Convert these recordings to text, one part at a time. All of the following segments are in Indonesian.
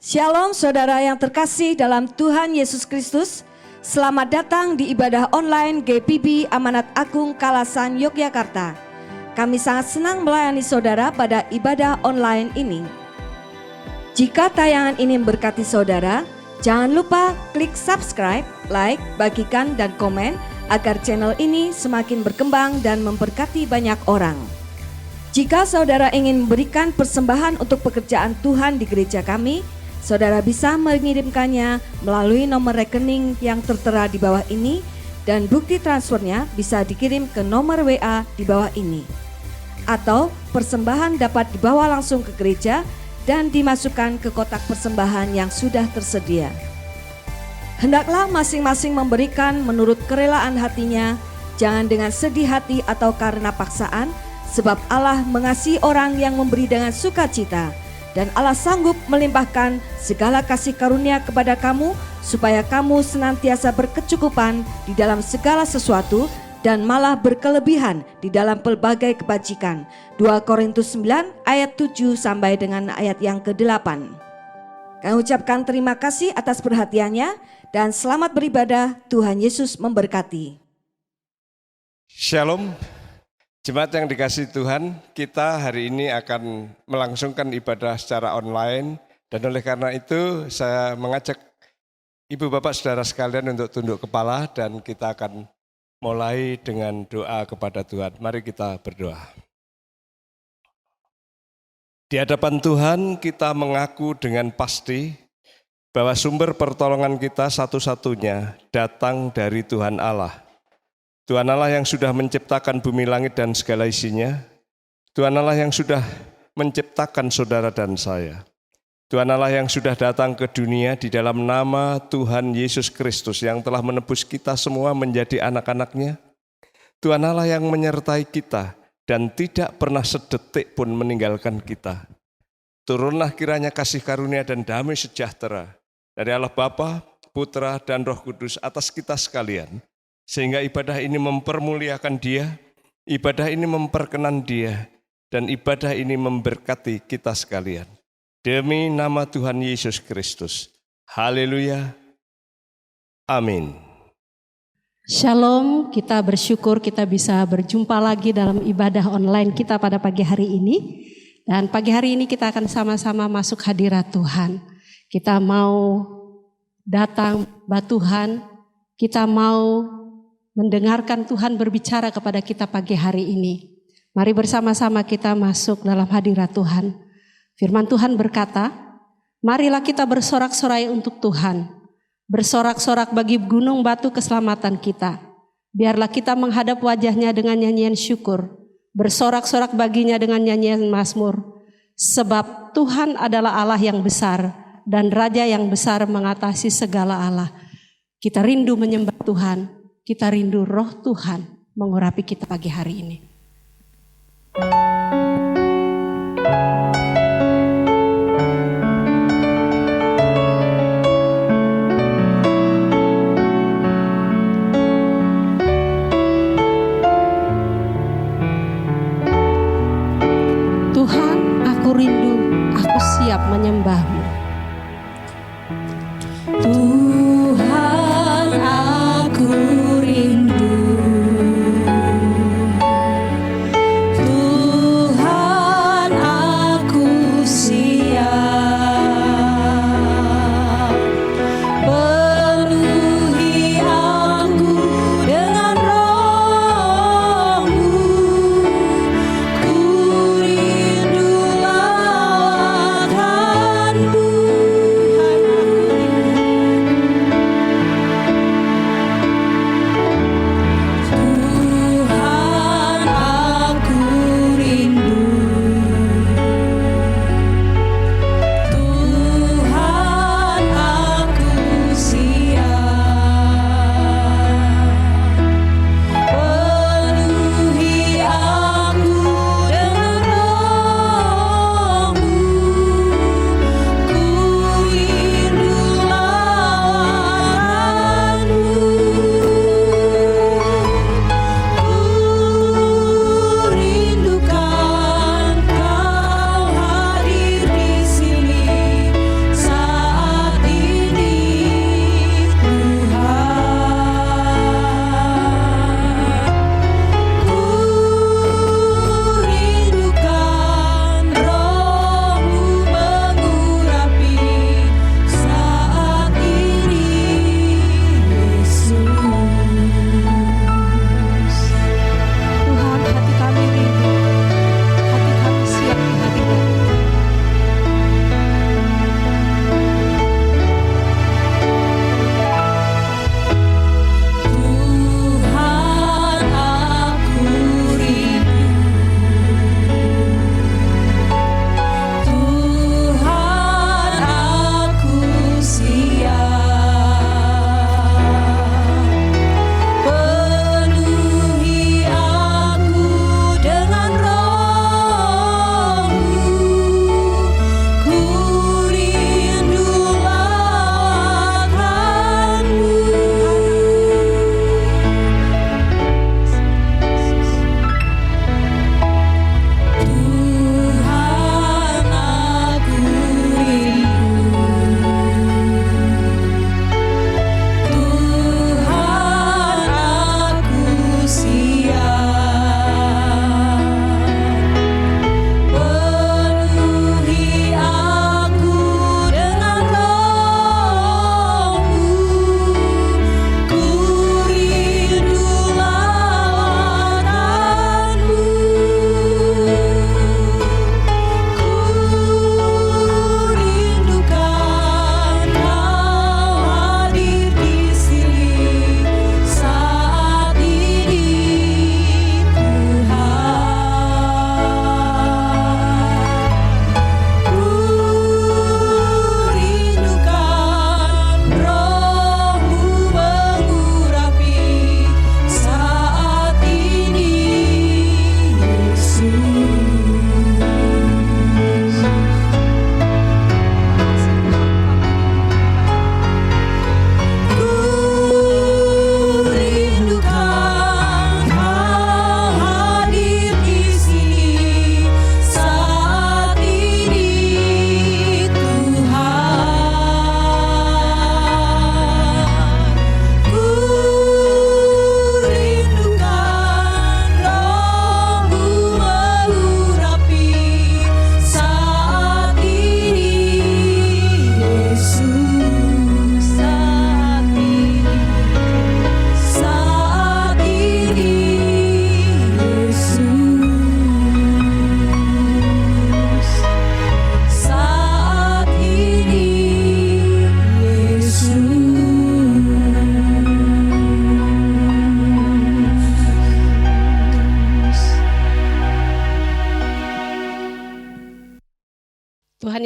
Shalom saudara yang terkasih dalam Tuhan Yesus Kristus. Selamat datang di ibadah online GPB Amanat Agung Kalasan Yogyakarta. Kami sangat senang melayani saudara pada ibadah online ini. Jika tayangan ini memberkati saudara, jangan lupa klik subscribe, like, bagikan dan komen agar channel ini semakin berkembang dan memberkati banyak orang. Jika saudara ingin memberikan persembahan untuk pekerjaan Tuhan di gereja kami, saudara bisa mengirimkannya melalui nomor rekening yang tertera di bawah ini dan bukti transfernya bisa dikirim ke nomor WA di bawah ini. Atau persembahan dapat dibawa langsung ke gereja dan dimasukkan ke kotak persembahan yang sudah tersedia. Hendaklah masing-masing memberikan menurut kerelaan hatinya, jangan dengan sedih hati atau karena paksaan, sebab Allah mengasihi orang yang memberi dengan sukacita. Dan Allah sanggup melimpahkan segala kasih karunia kepada kamu, supaya kamu senantiasa berkecukupan di dalam segala sesuatu, dan malah berkelebihan di dalam pelbagai kebajikan. 2 Korintus 9 ayat 7 sampai dengan ayat yang ke-8. Kami ucapkan terima kasih atas perhatiannya, dan selamat beribadah. Tuhan Yesus memberkati. Shalom. Jemaat yang dikasihi Tuhan, kita hari ini akan melangsungkan ibadah secara online, dan oleh karena itu saya mengajak Ibu Bapak Saudara sekalian untuk tunduk kepala dan kita akan mulai dengan doa kepada Tuhan. Mari kita berdoa. Di hadapan Tuhan kita mengaku dengan pasti bahwa sumber pertolongan kita satu-satunya datang dari Tuhan Allah. Tuhan Allah yang sudah menciptakan bumi langit dan segala isinya. Tuhan Allah yang sudah menciptakan saudara dan saya. Tuhan Allah yang sudah datang ke dunia di dalam nama Tuhan Yesus Kristus yang telah menebus kita semua menjadi anak-anak-Nya. Tuhan Allah yang menyertai kita dan tidak pernah sedetik pun meninggalkan kita. Turunlah kiranya kasih karunia dan damai sejahtera dari Allah Bapa, Putra dan Roh Kudus atas kita sekalian. Sehingga ibadah ini mempermuliakan Dia, ibadah ini memperkenan Dia, dan ibadah ini memberkati kita sekalian. Demi nama Tuhan Yesus Kristus. Haleluya. Amin. Shalom, kita bersyukur kita bisa berjumpa lagi dalam ibadah online kita pada pagi hari ini. Dan pagi hari ini kita akan sama-sama masuk hadirat Tuhan. Kita mau datang mbak Tuhan, kita mau mendengarkan Tuhan berbicara kepada kita pagi hari ini. Mari bersama-sama kita masuk dalam hadirat Tuhan. Firman Tuhan berkata, marilah kita bersorak-sorai untuk Tuhan. Bersorak-sorak bagi gunung batu keselamatan kita. Biarlah kita menghadap wajahnya dengan nyanyian syukur. Bersorak-sorak baginya dengan nyanyian mazmur. Sebab Tuhan adalah Allah yang besar dan Raja yang besar mengatasi segala Allah. Kita rindu menyembah Tuhan. Kita rindu roh Tuhan mengurapi kita pagi hari ini. Tuhan, aku rindu, aku siap menyembah-Mu. Tuhan, aku rindu. Tuhan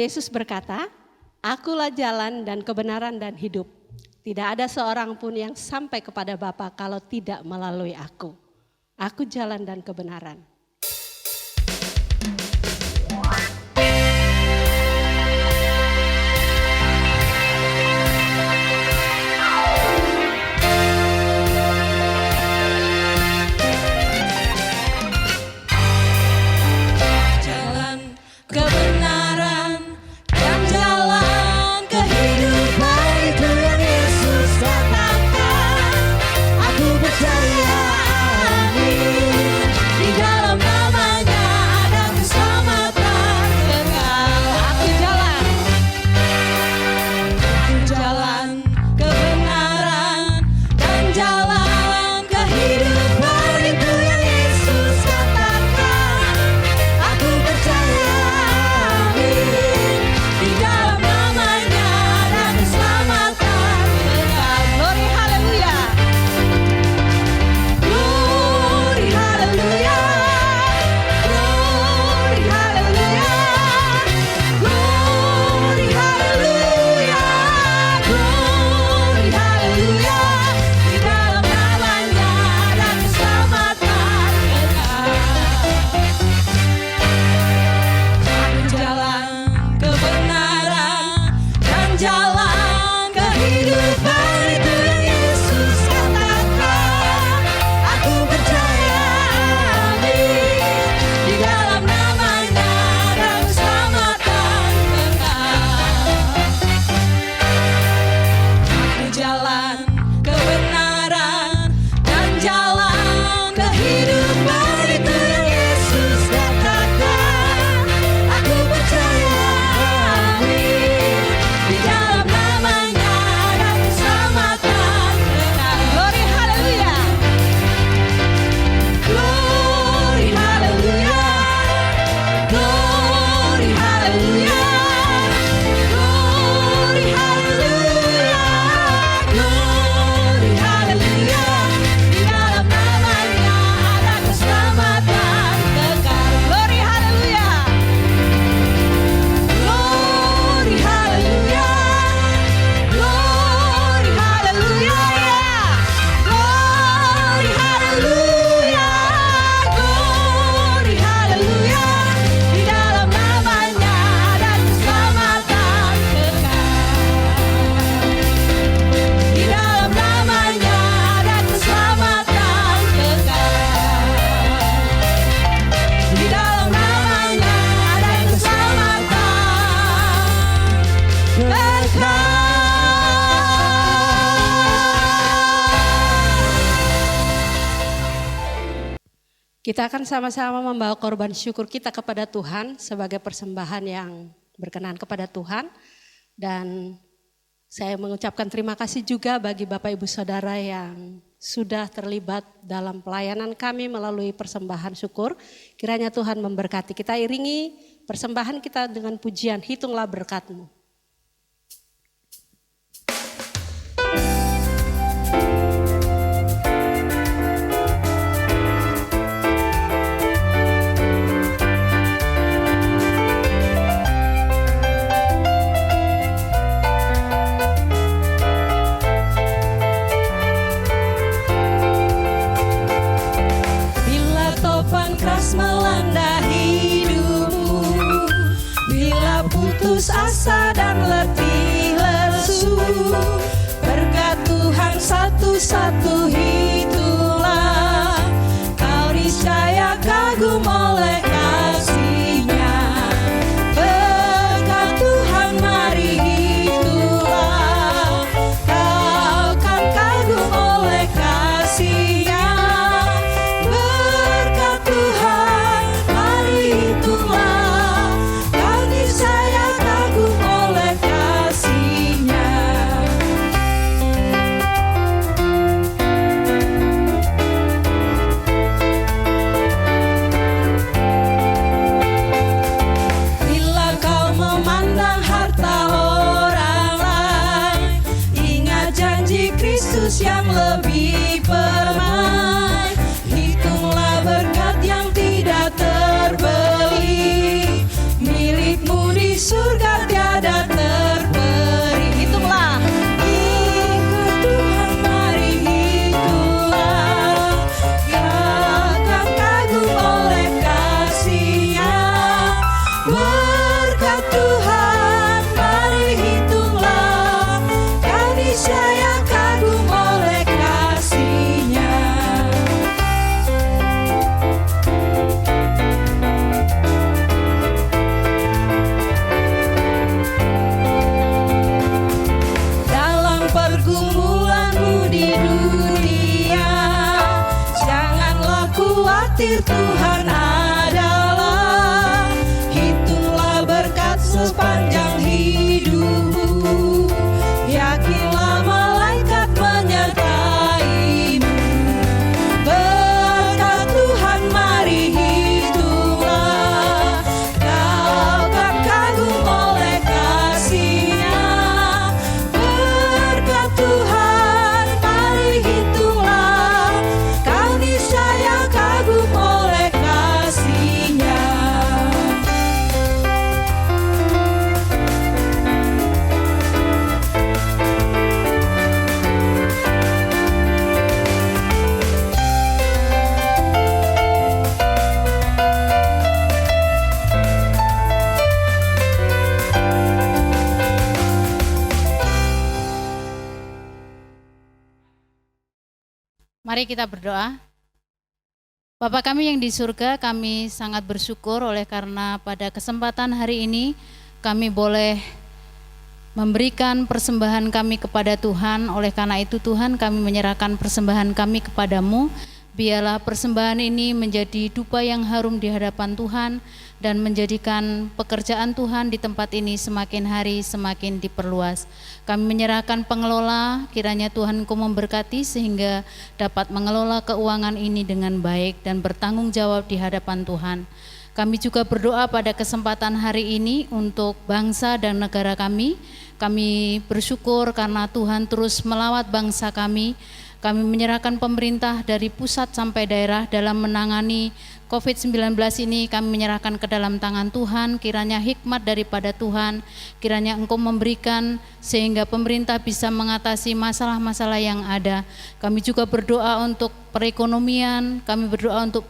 Yesus berkata, "Akulah jalan dan kebenaran dan hidup. Tidak ada seorang pun yang sampai kepada Bapa kalau tidak melalui aku. Aku jalan dan kebenaran." Kita akan sama-sama membawa korban syukur kita kepada Tuhan sebagai persembahan yang berkenan kepada Tuhan. Dan saya mengucapkan terima kasih juga bagi Bapak Ibu Saudara yang sudah terlibat dalam pelayanan kami melalui persembahan syukur. Kiranya Tuhan memberkati. Kita iringi persembahan kita dengan pujian "Hitunglah Berkat-Mu". Melanda hidupmu, bila putus asa dan letih lesu, berkat Tuhan satu-satu hitunglah, kau niscaya kagum oleh kasih-Nya. Berkat Tuhan mari hitunglah, kau kan kagum oleh kasih-Nya. Yang lebih permai, hitunglah berkat yang tidak terbeli, milikmu di surga hadir Tuhan adalah. Hitunglah berkat sepanjang hidup, yakinlah malaikat menyertaimu. Berkat Tuhan mari hitunglah, kau kan kagum oleh kasih-Nya. Berkat Tuhan mari hitunglah, kau niscaya kagum oleh kasih-Nya. Mari kita berdoa. Bapa kami yang di surga, kami sangat bersyukur oleh karena pada kesempatan hari ini kami boleh memberikan persembahan kami kepada Tuhan. Oleh karena itu Tuhan, kami menyerahkan persembahan kami kepadamu. Biarlah persembahan ini menjadi dupa yang harum di hadapan Tuhan dan menjadikan pekerjaan Tuhan di tempat ini semakin hari semakin diperluas. Kami menyerahkan pengelola, kiranya Tuhan Engkau memberkati sehingga dapat mengelola keuangan ini dengan baik dan bertanggung jawab di hadapan Tuhan. Kami juga berdoa pada kesempatan hari ini untuk bangsa dan negara kami. Kami bersyukur karena Tuhan terus melawat bangsa kami. Kami menyerahkan pemerintah dari pusat sampai daerah dalam menangani COVID-19 ini. Kami menyerahkan ke dalam tangan Tuhan, kiranya hikmat daripada Tuhan, kiranya Engkau memberikan sehingga pemerintah bisa mengatasi masalah-masalah yang ada. Kami juga berdoa untuk perekonomian, kami berdoa untuk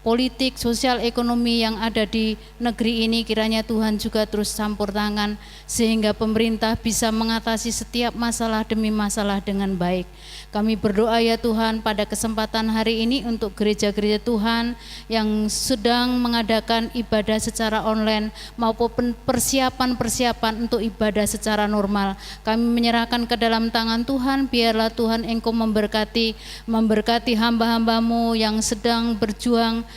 politik, sosial, ekonomi yang ada di negeri ini, kiranya Tuhan juga terus campur tangan sehingga pemerintah bisa mengatasi setiap masalah demi masalah dengan baik. Kami berdoa ya Tuhan pada kesempatan hari ini untuk gereja-gereja Tuhan yang sedang mengadakan ibadah secara online maupun persiapan-persiapan untuk ibadah secara normal. Kami menyerahkan ke dalam tangan Tuhan, biarlah Tuhan Engkau memberkati hamba-hambamu yang sedang berjuang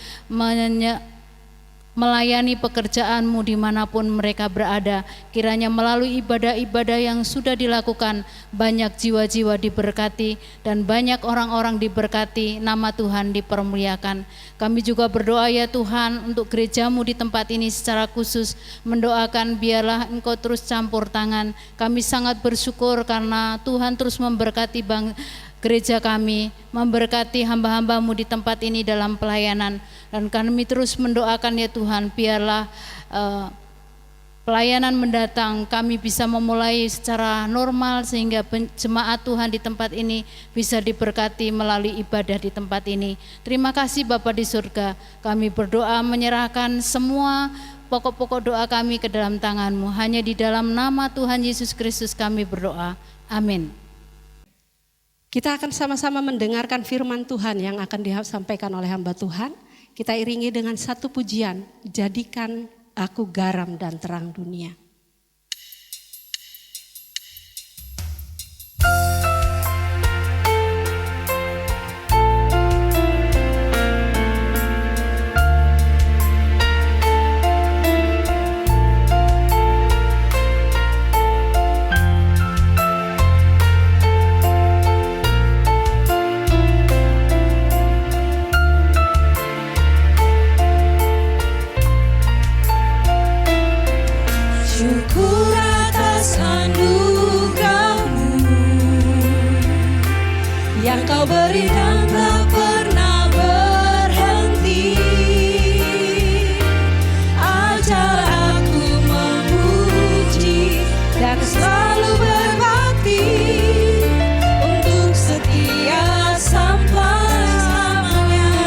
melayani pekerjaan-Mu dimanapun mereka berada. Kiranya melalui ibadah-ibadah yang sudah dilakukan, banyak jiwa-jiwa diberkati dan banyak orang-orang diberkati, nama Tuhan dipermuliakan. Kami juga berdoa ya Tuhan untuk gereja-Mu di tempat ini secara khusus, mendoakan biarlah Engkau terus campur tangan. Kami sangat bersyukur karena Tuhan terus memberkati gereja kami, memberkati hamba-hamba-Mu di tempat ini dalam pelayanan. Dan kami terus mendoakan ya Tuhan, biarlah pelayanan mendatang kami bisa memulai secara normal sehingga jemaat Tuhan di tempat ini bisa diberkati melalui ibadah di tempat ini. Terima kasih Bapa di surga, kami berdoa menyerahkan semua pokok-pokok doa kami ke dalam tangan-Mu. Hanya di dalam nama Tuhan Yesus Kristus kami berdoa. Amin. Kita akan sama-sama mendengarkan firman Tuhan yang akan disampaikan oleh hamba Tuhan. Kita iringi dengan satu pujian, jadikan aku garam dan terang dunia. Syukur atas anugerah-Mu yang Kau beri dan tak pernah berhenti. Ajar aku memuji dan selalu berbakti untuk setia sampai selamanya.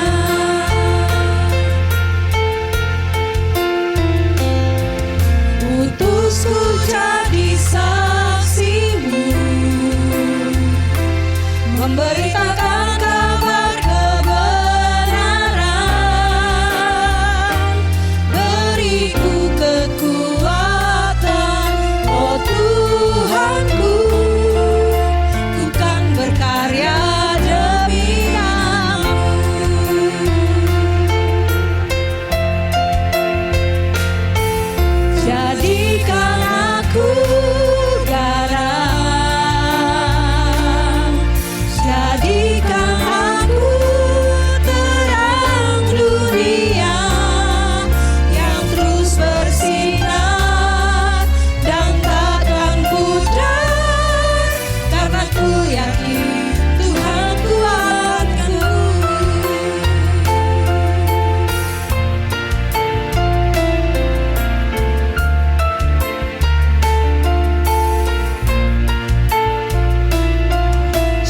Utusku jadi saksi-Mu, memberitakan kabar kebenaran. Beriku kekuatan, oh Tuhan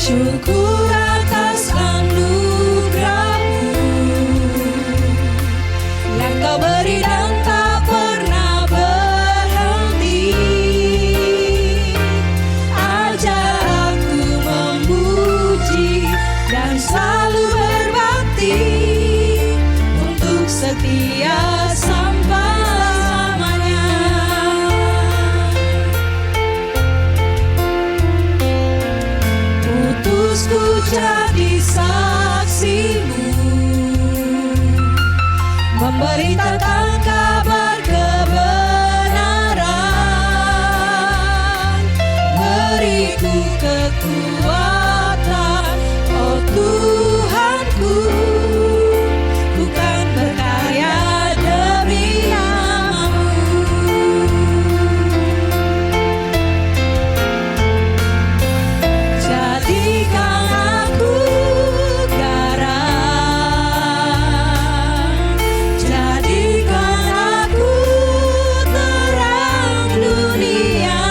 Syukur atas anugerah-Mu yang Kau beri dan tak pernah berhenti. Ajar aku memuji dan selalu berbakti untuk setia sampai lamanya. Utusku jadi saksi-Mu, memberitakan kabar kebenaran. Beriku kekuatan, oh Tuhanku, bukan berkarya demi nama-Mu. Jadikan aku garam, jadikan aku terang dunia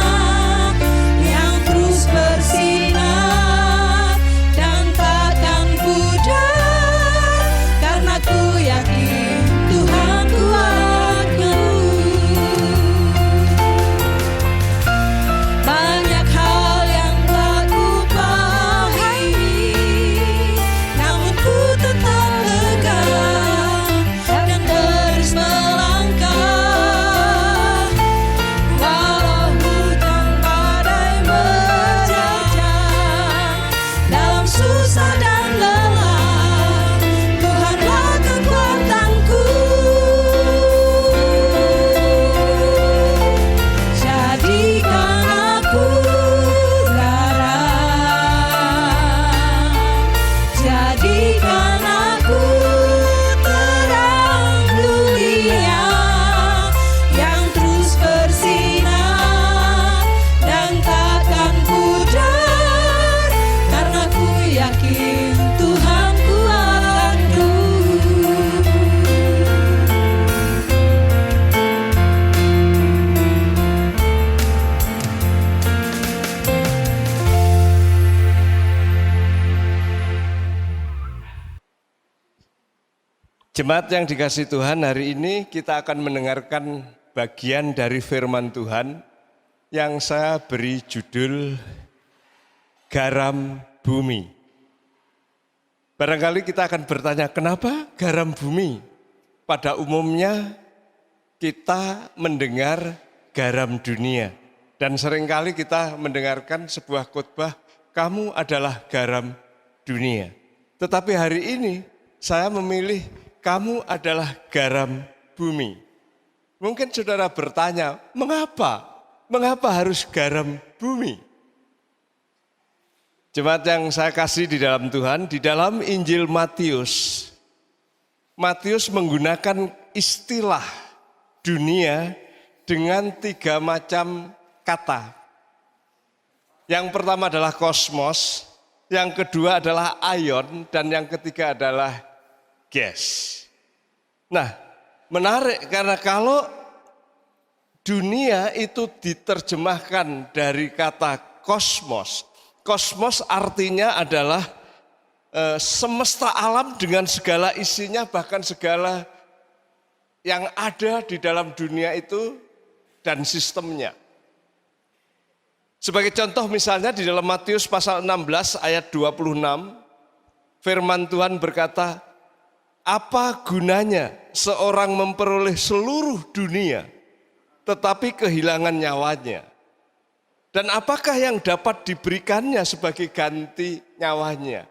yang terus bersinar dan takkan pudar, karena ku yakin Tuhan kuatku. Banyak hal yang tak kupahami, namun ku tetap tegar dan terus melangkah. Walau hujan badai menerjang, dalam susah dan lelah, Tuhanlah kekuatanku. Jadikan aku garam, jadikan aku terang dunia yang terus bersinar dan takkan pudar, karena ku yakin Tuhan kuatku. Jemaat yang dikasihi Tuhan, hari ini kita akan mendengarkan bagian dari firman Tuhan yang saya beri judul Garam Bumi. Barangkali kita akan bertanya, kenapa garam bumi? Pada umumnya kita mendengar garam dunia. Dan seringkali kita mendengarkan sebuah khotbah, kamu adalah garam dunia. Tetapi hari ini saya memilih kamu adalah garam bumi. Mungkin saudara bertanya, mengapa? Mengapa harus garam bumi? Jemaat yang saya kasih di dalam Tuhan, di dalam Injil Matius, Matius menggunakan istilah dunia dengan 3 macam kata. Yang pertama adalah kosmos, yang kedua adalah aion, dan yang ketiga adalah gas. Nah, menarik karena kalau dunia itu diterjemahkan dari kata kosmos. Kosmos artinya adalah semesta alam dengan segala isinya, bahkan segala yang ada di dalam dunia itu dan sistemnya. Sebagai contoh misalnya di dalam Matius pasal 16 ayat 26, firman Tuhan berkata, apa gunanya seorang memperoleh seluruh dunia tetapi kehilangan nyawanya? Dan apakah yang dapat diberikannya sebagai ganti nyawanya?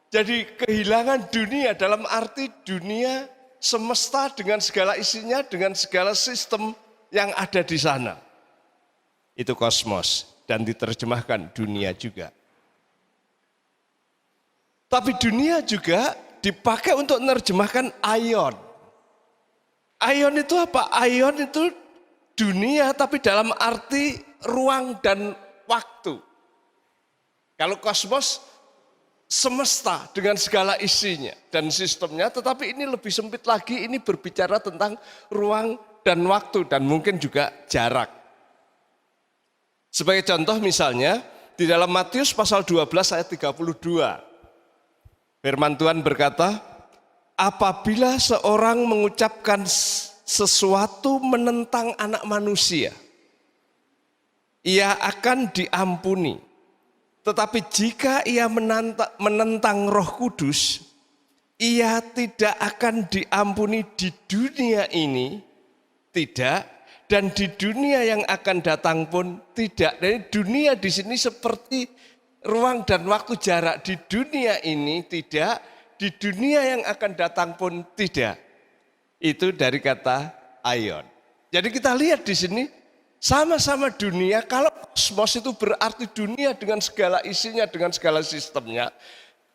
Jadi kehilangan dunia dalam arti dunia semesta dengan segala isinya, dengan segala sistem yang ada di sana. Itu kosmos dan diterjemahkan dunia juga. Tapi dunia juga dipakai untuk menerjemahkan aion. Aion itu apa? Aion itu dunia tapi dalam arti ruang dan waktu. Kalau kosmos semesta dengan segala isinya dan sistemnya, tetapi ini lebih sempit lagi, ini berbicara tentang ruang dan waktu dan mungkin juga jarak. Sebagai contoh misalnya, di dalam Matius pasal 12 ayat 32. Firman Tuhan berkata, apabila seorang mengucapkan sesuatu menentang anak manusia, ia akan diampuni. Tetapi jika ia menentang Roh Kudus, ia tidak akan diampuni di dunia ini, tidak, dan di dunia yang akan datang pun tidak. Jadi dunia di sini seperti ruang dan waktu, jarak. Di dunia ini tidak, di dunia yang akan datang pun tidak. Itu dari kata aion. Jadi kita lihat di sini sama-sama dunia. Kalau kosmos itu berarti dunia dengan segala isinya, dengan segala sistemnya.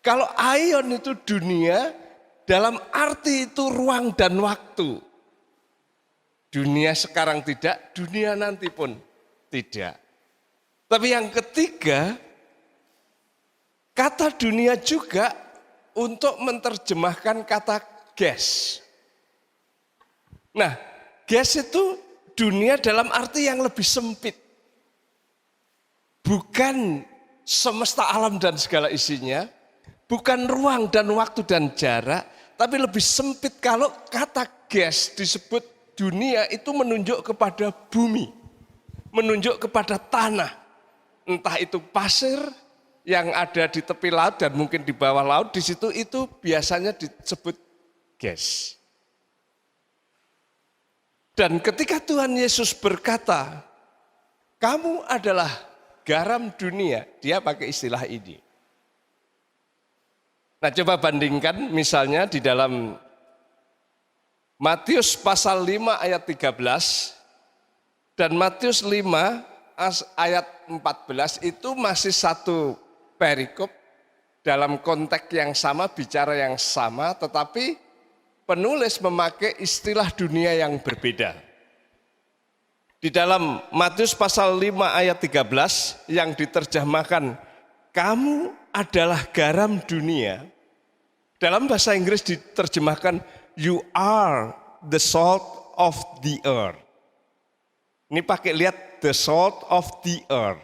Kalau aion itu dunia, dalam arti itu ruang dan waktu. Dunia sekarang tidak, dunia nanti pun tidak. Tapi yang ketiga, kata dunia juga untuk menerjemahkan kata ges. Nah, ges itu dunia dalam arti yang lebih sempit. Bukan semesta alam dan segala isinya, bukan ruang dan waktu dan jarak, tapi lebih sempit. Kalau kata ges disebut dunia itu menunjuk kepada bumi, menunjuk kepada tanah. Entah itu pasir yang ada di tepi laut dan mungkin di bawah laut, di situ itu biasanya disebut ges. Dan ketika Tuhan Yesus berkata, kamu adalah garam dunia, dia pakai istilah ini. Nah, coba bandingkan misalnya di dalam Matius pasal 5 ayat 13 dan Matius 5 ayat 14 itu masih satu perikop dalam konteks yang sama, bicara yang sama, tetapi penulis memakai istilah dunia yang berbeda. Di dalam Matius pasal 5 ayat 13 yang diterjemahkan, kamu adalah garam dunia. Dalam bahasa Inggris diterjemahkan, you are the salt of the earth. Ini pakai lihat, the salt of the earth.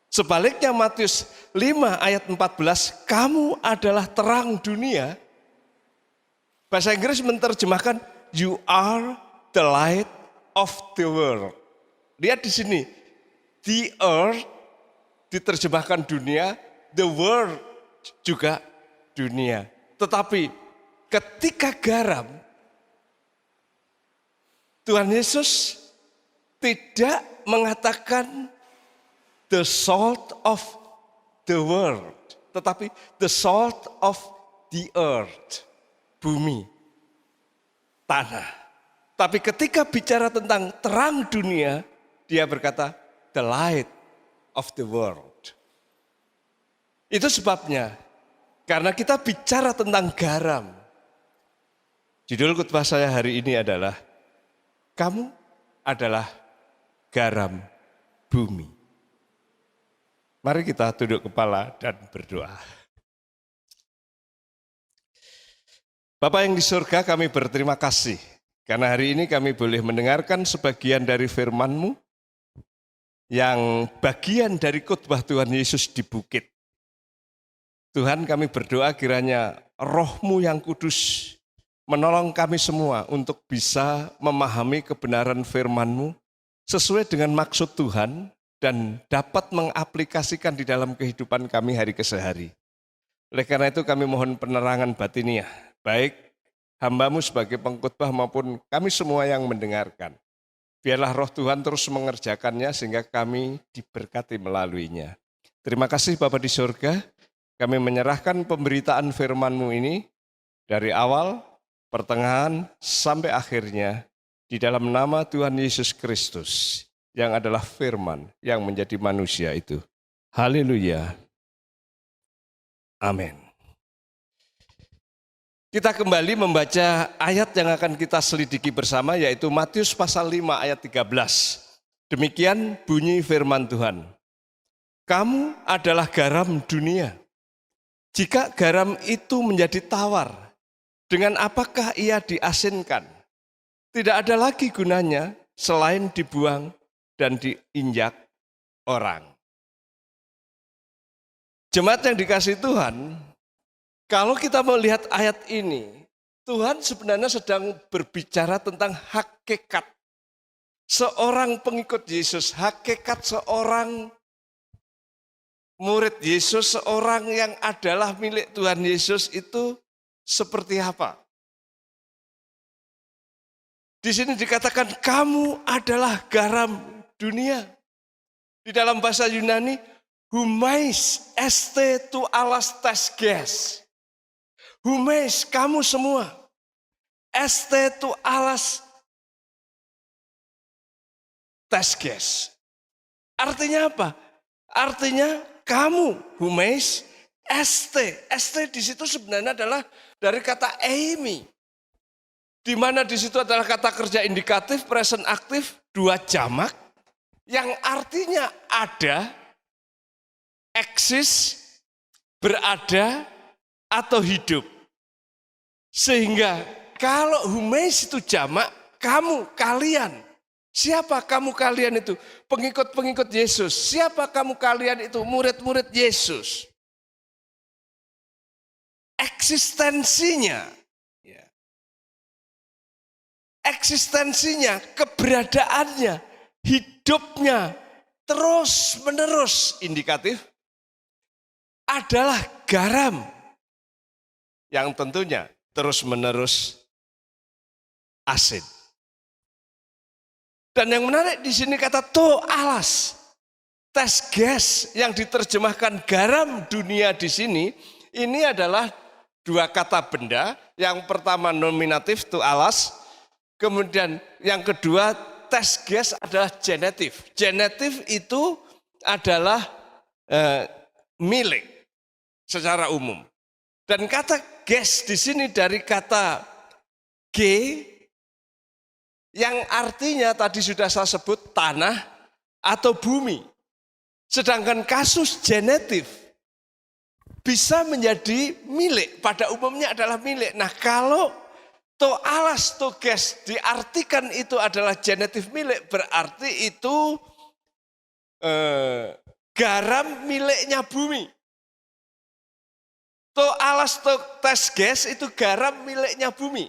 Sebaliknya Matius 5 ayat 14, kamu adalah terang dunia. Bahasa Inggris menerjemahkan, you are the light of the world. Lihat di sini, the earth diterjemahkan dunia, the world juga dunia. Tetapi ketika garam, Tuhan Yesus tidak mengatakan the salt of the world, tetapi the salt of the earth, bumi, tanah. Tapi ketika bicara tentang terang dunia, dia berkata the light of the world. Itu sebabnya, karena kita bicara tentang garam, judul khotbah saya hari ini adalah, kamu adalah garam bumi. Mari kita tunduk kepala dan berdoa. Bapa yang di surga, kami berterima kasih, karena hari ini kami boleh mendengarkan sebagian dari firman-Mu, yang bagian dari khotbah Tuhan Yesus di bukit. Tuhan, kami berdoa kiranya Roh-Mu yang kudus menolong kami semua untuk bisa memahami kebenaran firman-Mu sesuai dengan maksud Tuhan dan dapat mengaplikasikan di dalam kehidupan kami hari ke hari. Oleh karena itu kami mohon penerangan batiniah, baik hamba-Mu sebagai pengkhotbah maupun kami semua yang mendengarkan. Biarlah Roh Tuhan terus mengerjakannya sehingga kami diberkati melaluinya. Terima kasih Bapa di surga, kami menyerahkan pemberitaan firman-Mu ini dari awal, pertengahan, sampai akhirnya di dalam nama Tuhan Yesus Kristus yang adalah firman yang menjadi manusia itu. Haleluya. Amin. Kita kembali membaca ayat yang akan kita selidiki bersama, yaitu Matius pasal 5 ayat 13. Demikian bunyi firman Tuhan. Kamu adalah garam dunia. Jika garam itu menjadi tawar, dengan apakah ia diasinkan? Tidak ada lagi gunanya selain dibuang dan diinjak orang. Jemaat yang dikasihi Tuhan, kalau kita melihat ayat ini, Tuhan sebenarnya sedang berbicara tentang hakikat seorang pengikut Yesus, hakikat seorang murid Yesus, seorang yang adalah milik Tuhan Yesus itu seperti apa? Di sini dikatakan kamu adalah garam dunia. Di dalam bahasa Yunani, humais este tu alas tesges. Humais, kamu semua. Este tu alas tesges. Artinya apa? Artinya kamu, humais, este. Este di situ sebenarnya adalah dari kata eimi. Di mana di situ adalah kata kerja indikatif, present aktif, dua jamak. Yang artinya ada, eksis, berada, atau hidup. Sehingga kalau humais itu jamak, kamu, kalian. Siapa kamu kalian itu? Pengikut-pengikut Yesus. Siapa kamu kalian itu? Murid-murid Yesus. Eksistensinya. Eksistensinya, keberadaannya, hidupnya, terus menerus indikatif adalah garam yang tentunya terus menerus asin. Dan yang menarik di sini kata to alas, tesges yang diterjemahkan garam dunia di sini, ini adalah dua kata benda. Yang pertama nominatif to alas, kemudian yang kedua tesges adalah genetif. Genetif itu adalah milik secara umum. Dan kata ges di sini dari kata G yang artinya tadi sudah saya sebut tanah atau bumi. Sedangkan kasus genetif bisa menjadi milik, pada umumnya adalah milik. Nah kalau to alas to ges diartikan itu adalah genetif milik, berarti itu garam miliknya bumi. To alas to tesges itu garam miliknya bumi.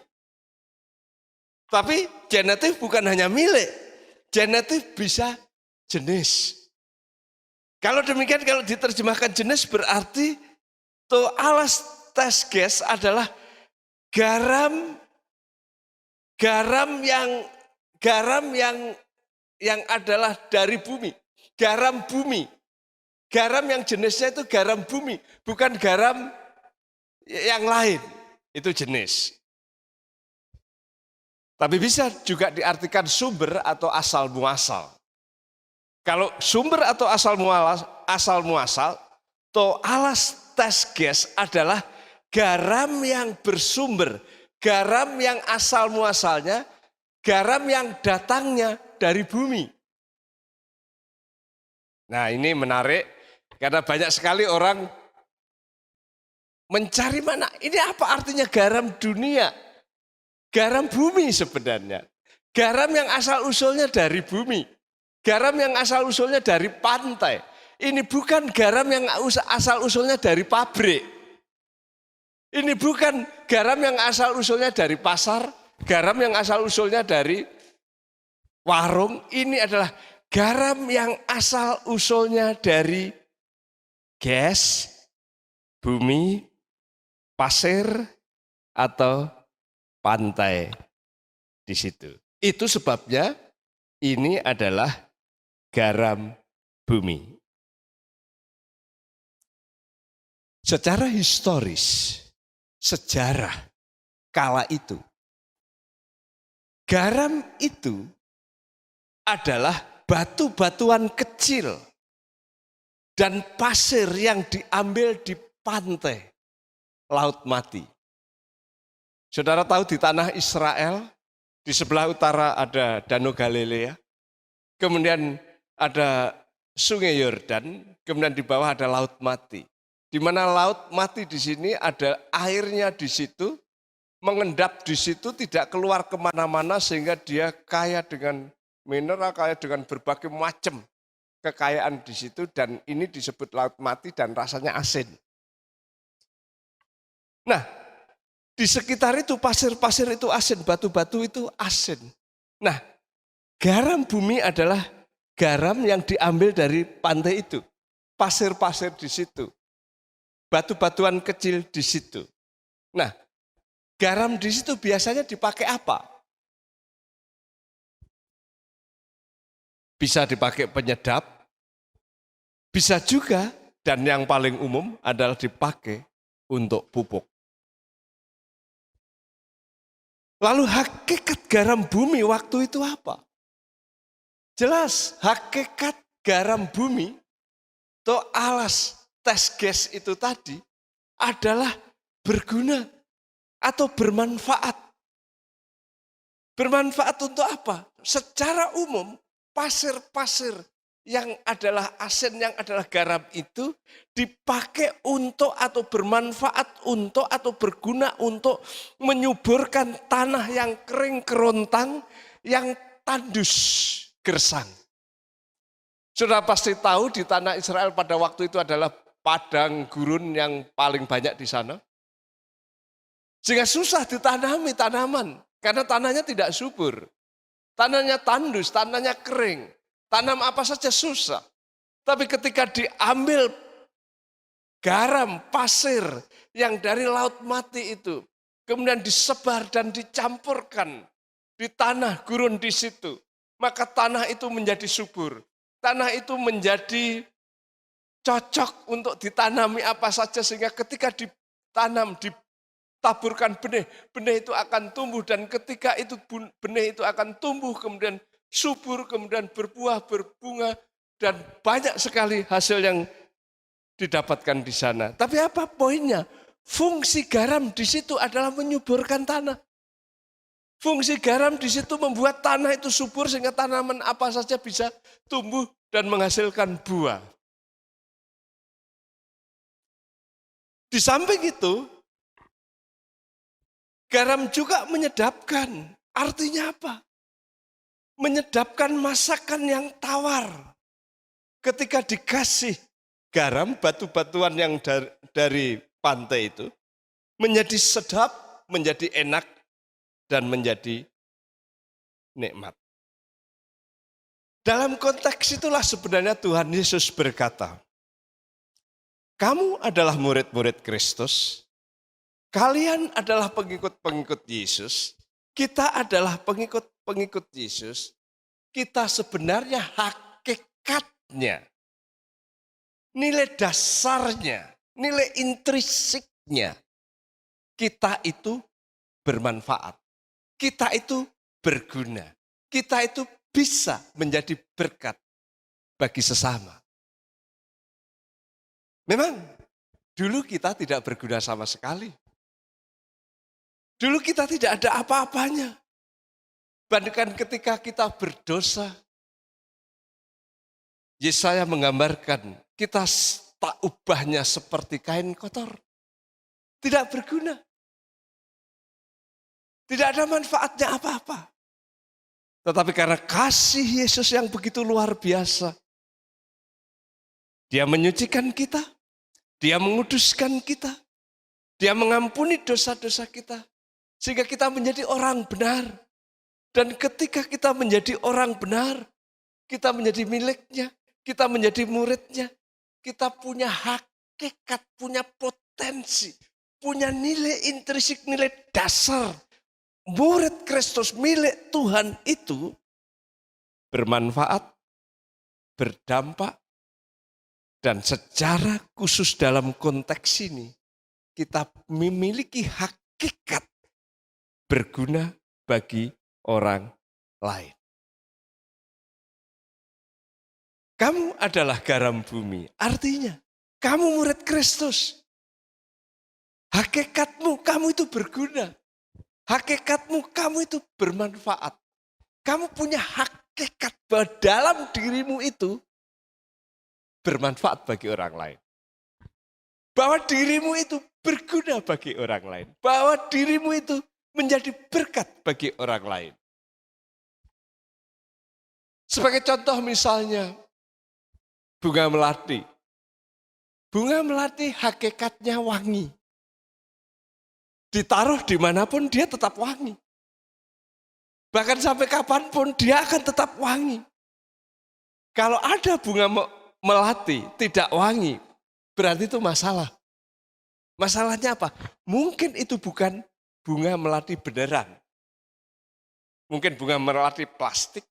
Tapi genetif bukan hanya milik, genetif bisa jenis. Kalau demikian, kalau diterjemahkan jenis berarti to alas tesges adalah garam yang adalah dari bumi, garam bumi. Garam yang jenisnya itu garam bumi, bukan garam yang lain, itu jenis. Tapi bisa juga diartikan sumber atau asal muasal. Kalau sumber atau asal muasal, to alas tesges adalah garam yang bersumber, garam yang asal muasalnya, garam yang datangnya dari bumi. Nah ini menarik, karena banyak sekali orang mencari mana, ini apa artinya garam dunia? Garam bumi sebenarnya. Garam yang asal usulnya dari bumi. Garam yang asal usulnya dari pantai. Ini bukan garam yang asal usulnya dari pabrik. Ini bukan garam yang asal usulnya dari pasar. Garam yang asal usulnya dari warung. Ini adalah garam yang asal usulnya dari gas, bumi, pasir, atau pantai di situ. Itu sebabnya ini adalah garam bumi. Secara historis, sejarah kala itu, garam itu adalah batu-batuan kecil dan pasir yang diambil di pantai Laut Mati. Saudara tahu di tanah Israel, di sebelah utara ada Danau Galilea, kemudian ada Sungai Yordan, kemudian di bawah ada Laut Mati. Di mana Laut Mati di sini ada airnya di situ, mengendap di situ, tidak keluar kemana-mana sehingga dia kaya dengan mineral, kaya dengan berbagai macam kekayaan di situ dan ini disebut laut mati dan rasanya asin. Nah, di sekitar itu pasir-pasir itu asin, batu-batu itu asin. Nah, garam bumi adalah garam yang diambil dari pantai itu. Pasir-pasir di situ. Batu-batuan kecil di situ. Nah, garam di situ biasanya dipakai apa? Bisa dipakai penyedap, bisa juga, dan yang paling umum adalah dipakai untuk pupuk. Lalu hakikat garam bumi waktu itu apa? Jelas, hakikat garam bumi atau alas tes gas itu tadi adalah berguna atau bermanfaat. Bermanfaat untuk apa? Secara umum, pasir-pasir yang adalah asin, yang adalah garam itu dipakai untuk atau bermanfaat untuk atau berguna untuk menyuburkan tanah yang kering kerontang, yang tandus gersang. Sudah pasti tahu di tanah Israel pada waktu itu adalah padang gurun yang paling banyak di sana. Sehingga susah ditanami tanaman karena tanahnya tidak subur. Tanahnya tandus, tanahnya kering. Tanam apa saja susah. Tapi ketika diambil garam, pasir yang dari laut mati itu, kemudian disebar dan dicampurkan di tanah gurun di situ, maka tanah itu menjadi subur. Tanah itu menjadi cocok untuk ditanami apa saja sehingga ketika ditanam, ditaburkan benih, benih itu akan tumbuh dan ketika itu benih itu akan tumbuh kemudian subur, kemudian berbuah, berbunga dan banyak sekali hasil yang didapatkan di sana. Tapi apa poinnya? Fungsi garam di situ adalah menyuburkan tanah. Fungsi garam di situ membuat tanah itu subur sehingga tanaman apa saja bisa tumbuh dan menghasilkan buah. Di samping itu, garam juga menyedapkan. Artinya apa? Menyedapkan masakan yang tawar. Ketika dikasih garam, batu-batuan yang dari pantai itu, menjadi sedap, menjadi enak, dan menjadi nikmat. Dalam konteks itulah sebenarnya Tuhan Yesus berkata, kamu adalah murid-murid Kristus, kalian adalah pengikut-pengikut Yesus, kita adalah pengikut-pengikut Yesus, kita sebenarnya hakikatnya, nilai dasarnya, nilai intrinsiknya, kita itu bermanfaat. Kita itu berguna. Kita itu bisa menjadi berkat bagi sesama. Memang dulu kita tidak berguna sama sekali. Dulu kita tidak ada apa-apanya. Bahkan ketika kita berdosa, Yesaya menggambarkan kita tak ubahnya seperti kain kotor. Tidak berguna. Tidak ada manfaatnya apa-apa. Tetapi karena kasih Yesus yang begitu luar biasa, Dia menyucikan kita, Dia menguduskan kita, Dia mengampuni dosa-dosa kita, sehingga kita menjadi orang benar. Dan ketika kita menjadi orang benar, kita menjadi miliknya, kita menjadi muridnya, kita punya hakikat, punya potensi, punya nilai intrinsik, nilai dasar. Murid Kristus milik Tuhan itu bermanfaat, berdampak, dan secara khusus dalam konteks ini kita memiliki hakikat berguna bagi orang lain. Kamu adalah garam bumi, artinya kamu murid Kristus. Hakikatmu, kamu itu berguna. Hakikatmu, kamu itu bermanfaat. Kamu punya hakikat bahwa dalam dirimu itu bermanfaat bagi orang lain. Bahwa dirimu itu berguna bagi orang lain. Bahwa dirimu itu menjadi berkat bagi orang lain. Sebagai contoh misalnya, bunga melati. Bunga melati hakikatnya wangi. Ditaruh dimanapun dia tetap wangi. Bahkan sampai kapanpun dia akan tetap wangi. Kalau ada bunga melati tidak wangi, berarti itu masalah. Masalahnya apa? Mungkin itu bukan bunga melati beneran. Mungkin bunga melati plastik.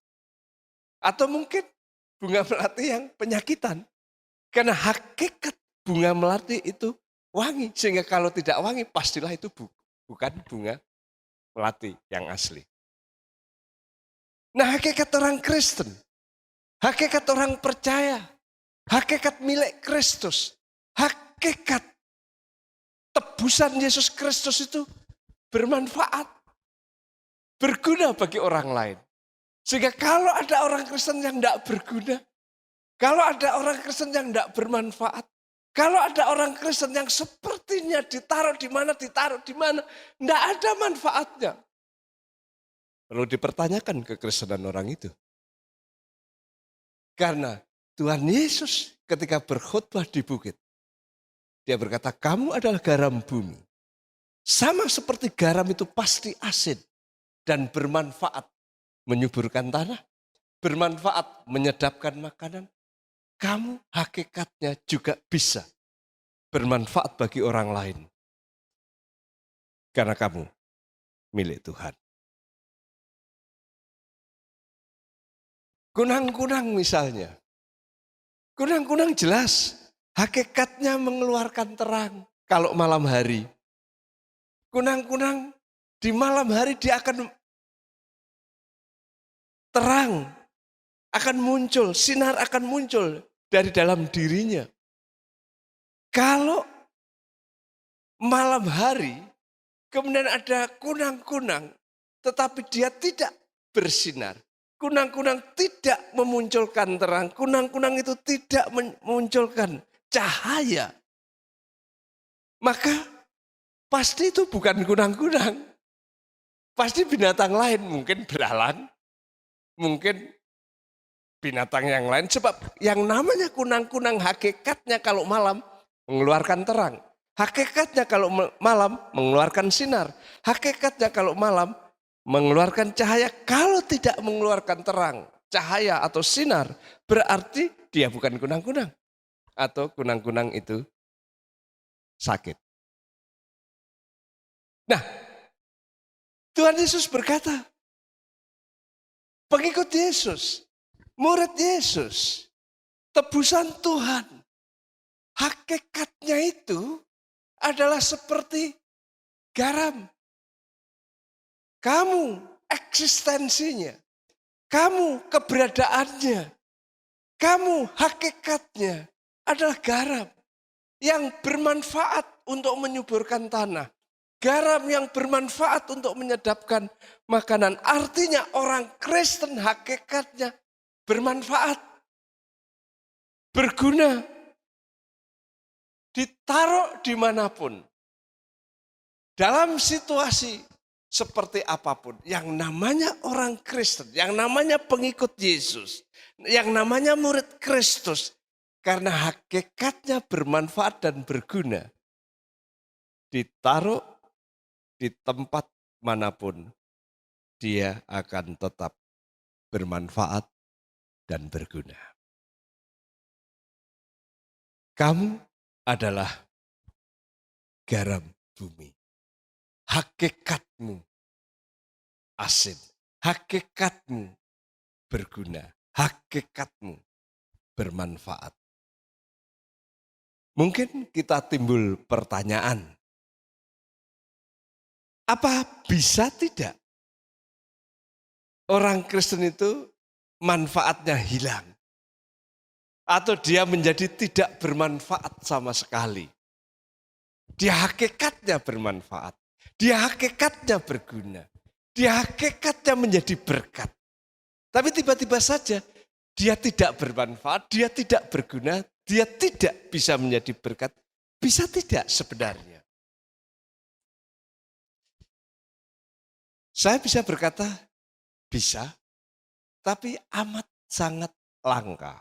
Atau mungkin bunga melati yang penyakitan. Karena hakikat bunga melati itu wangi. Sehingga kalau tidak wangi, pastilah itu bukan bunga melati yang asli. Nah, hakikat orang Kristen, hakikat orang percaya, hakikat milik Kristus, hakikat tebusan Yesus Kristus itu bermanfaat, berguna bagi orang lain. Sehingga kalau ada orang Kristen yang tidak berguna, kalau ada orang Kristen yang tidak bermanfaat, kalau ada orang Kristen yang sepertinya ditaruh di mana, tidak ada manfaatnya. Perlu dipertanyakan kekristenan orang itu. Karena Tuhan Yesus ketika berkhotbah di bukit, dia berkata, kamu adalah garam bumi. Sama seperti garam itu pasti asin dan bermanfaat menyuburkan tanah, bermanfaat menyedapkan makanan. Kamu hakikatnya juga bisa bermanfaat bagi orang lain. Karena kamu milik Tuhan. Kunang-kunang misalnya. Kunang-kunang jelas hakikatnya mengeluarkan terang kalau malam hari. Kunang-kunang di malam hari dia akan terang, akan muncul, sinar akan muncul dari dalam dirinya. Kalau malam hari kemudian ada kunang-kunang tetapi dia tidak bersinar. Kunang-kunang tidak memunculkan terang, kunang-kunang itu tidak memunculkan cahaya. Maka pasti itu bukan kunang-kunang. Pasti binatang lain, mungkin belalang, mungkin binatang yang lain. Sebab yang namanya kunang-kunang hakikatnya kalau malam mengeluarkan terang. Hakikatnya kalau malam mengeluarkan sinar. Hakikatnya kalau malam mengeluarkan cahaya. Kalau tidak mengeluarkan terang, cahaya atau sinar, berarti dia bukan kunang-kunang. Atau kunang-kunang itu sakit. Nah, Tuhan Yesus berkata, pengikut Yesus, murid Yesus, tebusan Tuhan, hakikatnya itu adalah seperti garam. Kamu eksistensinya, kamu keberadaannya, kamu hakikatnya adalah garam yang bermanfaat untuk menyuburkan tanah. Garam yang bermanfaat untuk menyedapkan makanan. Artinya orang Kristen hakikatnya bermanfaat, berguna, ditaruh dimanapun. Dalam situasi seperti apapun, yang namanya orang Kristen, yang namanya pengikut Yesus, yang namanya murid Kristus, karena hakikatnya bermanfaat dan berguna, ditaruh di tempat manapun, dia akan tetap bermanfaat dan berguna. Kamu adalah garam bumi. Hakikatmu asin, hakikatmu berguna, hakikatmu bermanfaat. Mungkin kita timbul pertanyaan, apa bisa tidak orang Kristen itu manfaatnya hilang? Atau dia menjadi tidak bermanfaat sama sekali? Dia hakikatnya bermanfaat. Dia hakikatnya berguna. Dia hakikatnya menjadi berkat. Tapi tiba-tiba saja dia tidak bermanfaat, dia tidak berguna, dia tidak bisa menjadi berkat. Bisa tidak sebenarnya? Saya bisa berkata bisa, tapi amat sangat langka.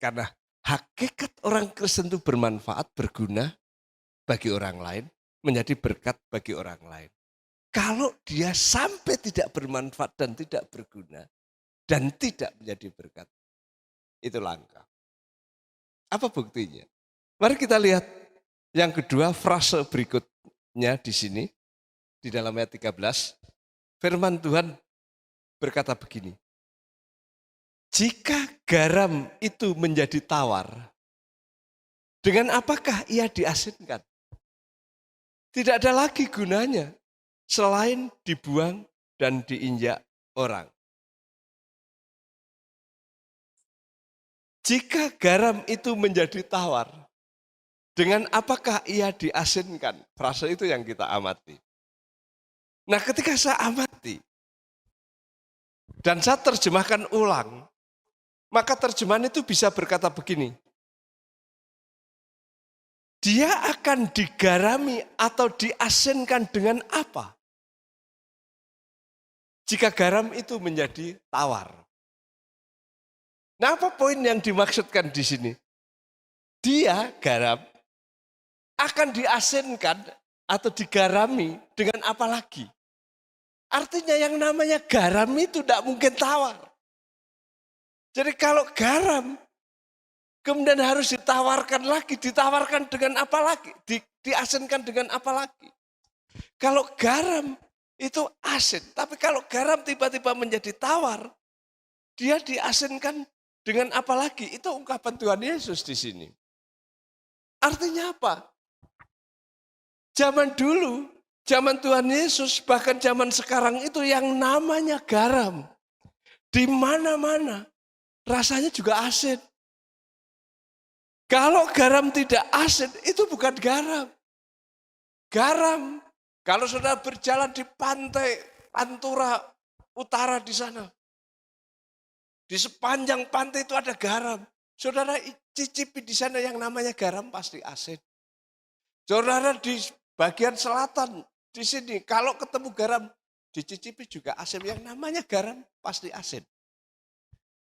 Karena hakikat orang Kristen itu bermanfaat, berguna bagi orang lain, menjadi berkat bagi orang lain. Kalau dia sampai tidak bermanfaat dan tidak berguna, dan tidak menjadi berkat, itu langka. Apa buktinya? Mari kita lihat yang kedua, frase berikutnya di sini, di dalam ayat 13, firman Tuhan berkata begini, jika garam itu menjadi tawar, dengan apakah ia diasinkan? Tidak ada lagi gunanya selain dibuang dan diinjak orang. Jika garam itu menjadi tawar, dengan apakah ia diasinkan? Frase itu yang kita amati. Nah, ketika saya amati dan saya terjemahkan ulang, maka terjemahan itu bisa berkata begini, dia akan digarami atau diasinkan dengan apa? Jika garam itu menjadi tawar. Nah, apa poin yang dimaksudkan di sini? Dia, garam, akan diasinkan atau digarami dengan apa lagi? Artinya yang namanya garam itu tidak mungkin tawar. Jadi kalau garam kemudian harus ditawarkan dengan apa lagi? Diasinkan dengan apa lagi? Kalau garam itu asin, tapi kalau garam tiba-tiba menjadi tawar, dia diasinkan dengan apa lagi? Itu ungkapan Tuhan Yesus di sini. Artinya apa? Zaman dulu, zaman Tuhan Yesus, bahkan zaman sekarang itu yang namanya garam. Di mana-mana rasanya juga asin. Kalau garam tidak asin, itu bukan garam. Garam, kalau saudara berjalan di pantai Pantura Utara di sana, di sepanjang pantai itu ada garam. Saudara cicipi di sana yang namanya garam pasti asin. Saudara di bagian selatan di sini, kalau ketemu garam, dicicipi juga asin. Yang namanya garam pasti asin.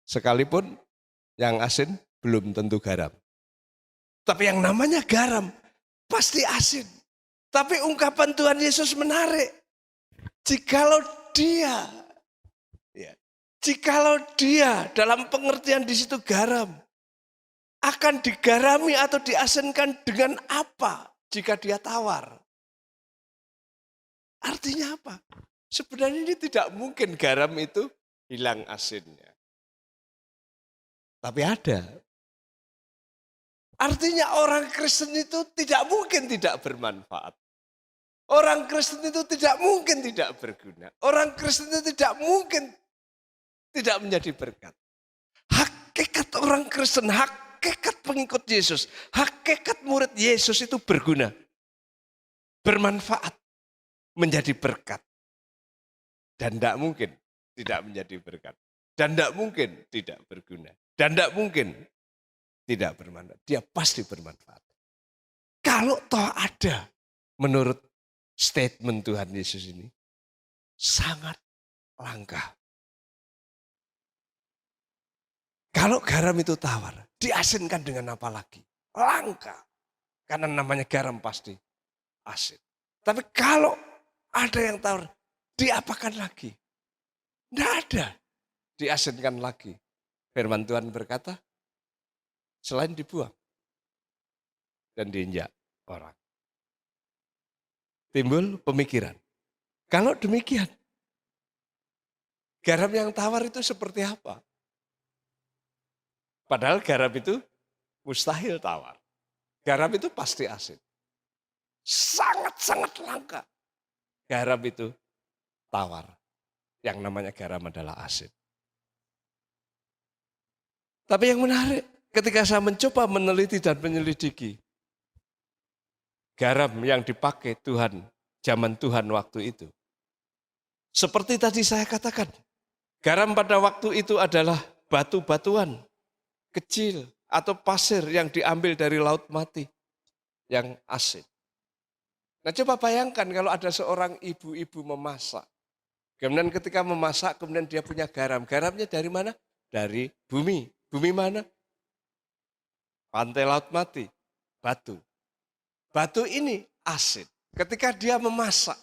Sekalipun yang asin belum tentu garam. Tapi yang namanya garam pasti asin. Tapi ungkapan Tuhan Yesus menarik. Jikalau dia dalam pengertian di situ garam, akan digarami atau diasinkan dengan apa jika dia tawar? Artinya apa? Sebenarnya ini tidak mungkin garam itu hilang asinnya. Tapi ada. Artinya orang Kristen itu tidak mungkin tidak bermanfaat. Orang Kristen itu tidak mungkin tidak berguna. Orang Kristen itu tidak mungkin tidak menjadi berkat. Hakikat orang Kristen, hakikat pengikut Yesus, hakikat murid Yesus itu berguna. Bermanfaat, menjadi berkat. Dan tidak mungkin tidak menjadi berkat. Dan tidak mungkin tidak berguna. Dan tidak mungkin tidak bermanfaat. Dia pasti bermanfaat. Kalau toh ada menurut statement Tuhan Yesus ini, sangat langka. Kalau garam itu tawar, diasinkan dengan apa lagi? Langka. Karena namanya garam pasti asin. Tapi kalau ada yang tawar, diapakan lagi? Tidak ada. Diasinkan lagi. Firman Tuhan berkata, selain dibuang dan diinjak orang. Timbul pemikiran. Kalau demikian, garam yang tawar itu seperti apa? Padahal garam itu mustahil tawar. Garam itu pasti asin. Sangat-sangat langka. Garam itu tawar. Yang namanya garam adalah asin. Tapi yang menarik, ketika saya mencoba meneliti dan menyelidiki garam yang dipakai Tuhan, zaman Tuhan waktu itu. Seperti tadi saya katakan, garam pada waktu itu adalah batu-batuan kecil atau pasir yang diambil dari laut mati yang asin. Nah, coba bayangkan kalau ada seorang ibu-ibu memasak. Kemudian ketika memasak, kemudian dia punya garam. Garamnya dari mana? Dari bumi. Bumi mana? Pantai Laut Mati, batu. Batu ini asin. Ketika dia memasak,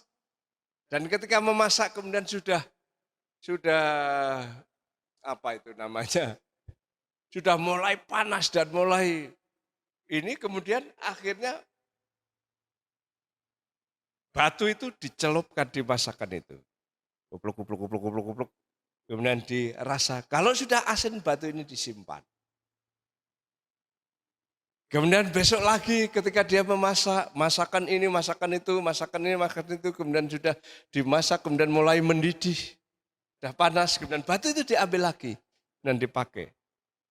dan ketika memasak kemudian sudah apa itu namanya, sudah mulai panas dan mulai ini, kemudian akhirnya batu itu dicelupkan di masakan itu. Kupluk, kupluk, kupluk, kupluk, kupluk. Kemudian dirasa, kalau sudah asin batu ini disimpan. Kemudian besok lagi ketika dia memasak, masakan ini, masakan itu, masakan ini, masakan itu, kemudian sudah dimasak, kemudian mulai mendidih. Sudah panas, kemudian batu itu diambil lagi dan dipakai.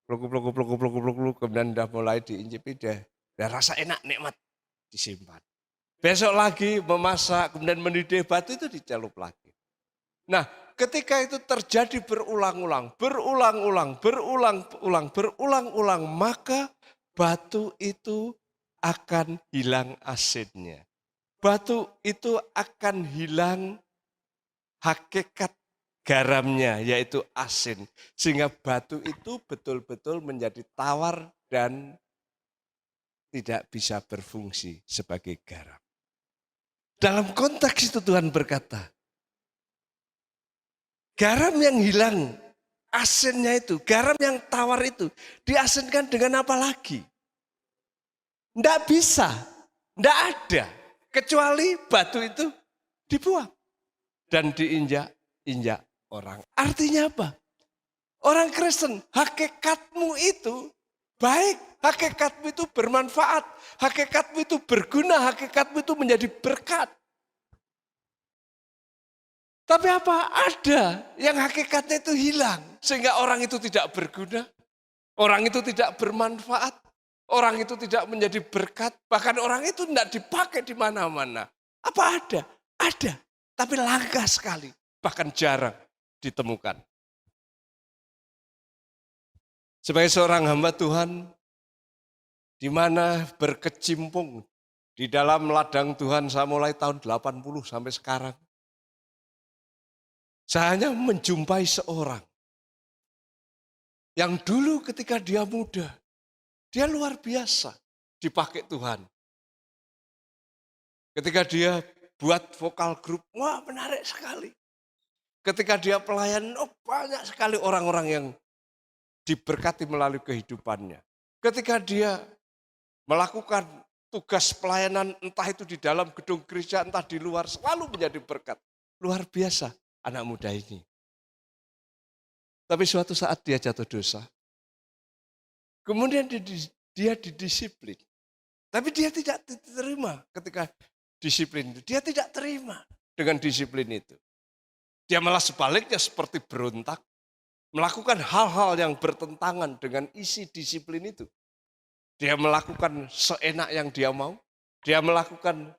Kupluk, kupluk, kupluk, kupluk, kupluk, kupluk, kemudian sudah mulai diincipi, dia rasa enak, nikmat, disimpan. Besok lagi memasak, kemudian mendidih, batu itu dicelup lagi. Nah, ketika itu terjadi berulang-ulang, maka batu itu akan hilang asinnya. Batu itu akan hilang hakikat garamnya, yaitu asin. Sehingga batu itu betul-betul menjadi tawar dan tidak bisa berfungsi sebagai garam. Dalam konteks itu Tuhan berkata, garam yang hilang, asinnya itu, garam yang tawar itu, diasinkan dengan apa lagi? Tidak bisa, tidak ada. Kecuali batu itu dibuang dan diinjak-injak orang. Artinya apa? Orang Kristen, hakikatmu itu baik, hakikatmu itu bermanfaat, hakikatmu itu berguna, hakikatmu itu menjadi berkat. Tapi apa? Ada yang hakikatnya itu hilang. Sehingga orang itu tidak berguna. Orang itu tidak bermanfaat. Orang itu tidak menjadi berkat. Bahkan orang itu tidak dipakai di mana-mana. Apa ada? Ada. Tapi langka sekali. Bahkan jarang ditemukan. Sebagai seorang hamba Tuhan, di mana berkecimpung di dalam ladang Tuhan saya mulai tahun 80 sampai sekarang. Saya hanya menjumpai seorang yang dulu ketika dia muda, dia luar biasa dipakai Tuhan. Ketika dia buat vokal grup, wah menarik sekali. Ketika dia pelayan, oh banyak sekali orang-orang yang diberkati melalui kehidupannya. Ketika dia melakukan tugas pelayanan, entah itu di dalam gedung gereja, entah di luar, selalu menjadi berkat. Luar biasa. Anak muda ini. Tapi suatu saat dia jatuh dosa. Kemudian dia didisiplin. Tapi dia tidak diterima ketika disiplin itu. Dia tidak terima dengan disiplin itu. Dia malah sebaliknya seperti berontak. Melakukan hal-hal yang bertentangan dengan isi disiplin itu. Dia melakukan seenak yang dia mau. Dia melakukan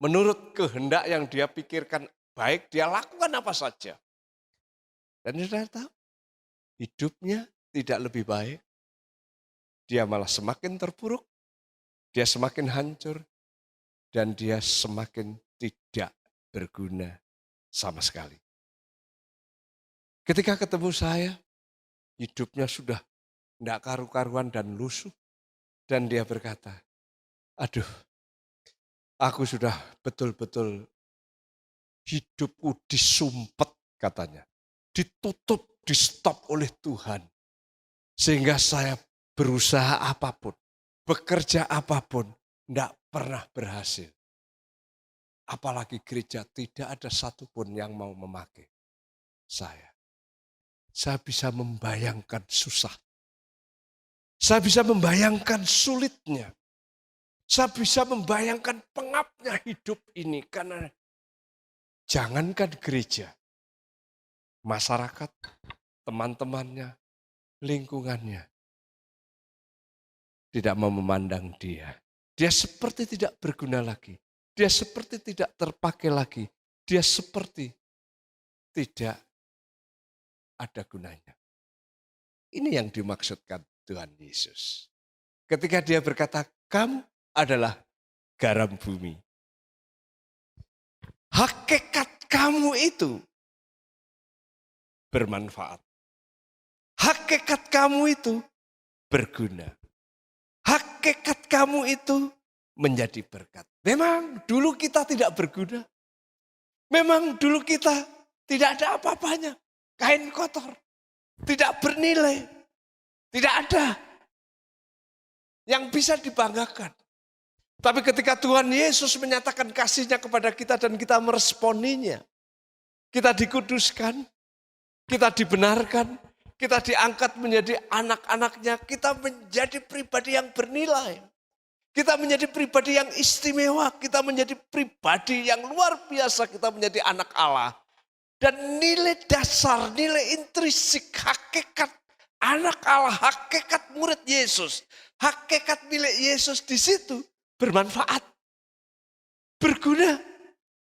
menurut kehendak yang dia pikirkan baik, dia lakukan apa saja. Dan saudara tahu, hidupnya tidak lebih baik. Dia malah semakin terpuruk, dia semakin hancur, dan dia semakin tidak berguna sama sekali. Ketika ketemu saya, hidupnya sudah tidak karu-karuan dan lusuh. Dan dia berkata, aduh, aku sudah betul-betul hidupku disumpet katanya. Ditutup, di stop oleh Tuhan. Sehingga saya berusaha apapun, bekerja apapun, tidak pernah berhasil. Apalagi gereja tidak ada satupun yang mau memakai saya. Saya bisa membayangkan susah. Saya bisa membayangkan sulitnya. Saya bisa membayangkan pengapnya hidup ini karena jangankan gereja, masyarakat, teman-temannya, lingkungannya tidak mau memandang dia. Dia seperti tidak berguna lagi. Dia seperti tidak terpakai lagi. Dia seperti tidak ada gunanya. Ini yang dimaksudkan Tuhan Yesus. Ketika dia berkata, kamu adalah garam bumi. Hakikat kamu itu bermanfaat. Hakikat kamu itu berguna. Hakikat kamu itu menjadi berkat. Memang dulu kita tidak berguna. Memang dulu kita tidak ada apa-apanya. Kain kotor. Tidak bernilai. Tidak ada yang bisa dibanggakan. Tapi ketika Tuhan Yesus menyatakan kasih-Nya kepada kita dan kita meresponinya. Kita dikuduskan. Kita dibenarkan. Kita diangkat menjadi anak-anaknya. Kita menjadi pribadi yang bernilai. Kita menjadi pribadi yang istimewa, kita menjadi pribadi yang luar biasa, kita menjadi anak Allah. Dan nilai dasar, nilai intrinsik, hakikat anak Allah, hakikat murid Yesus, hakikat milik Yesus di situ bermanfaat, berguna,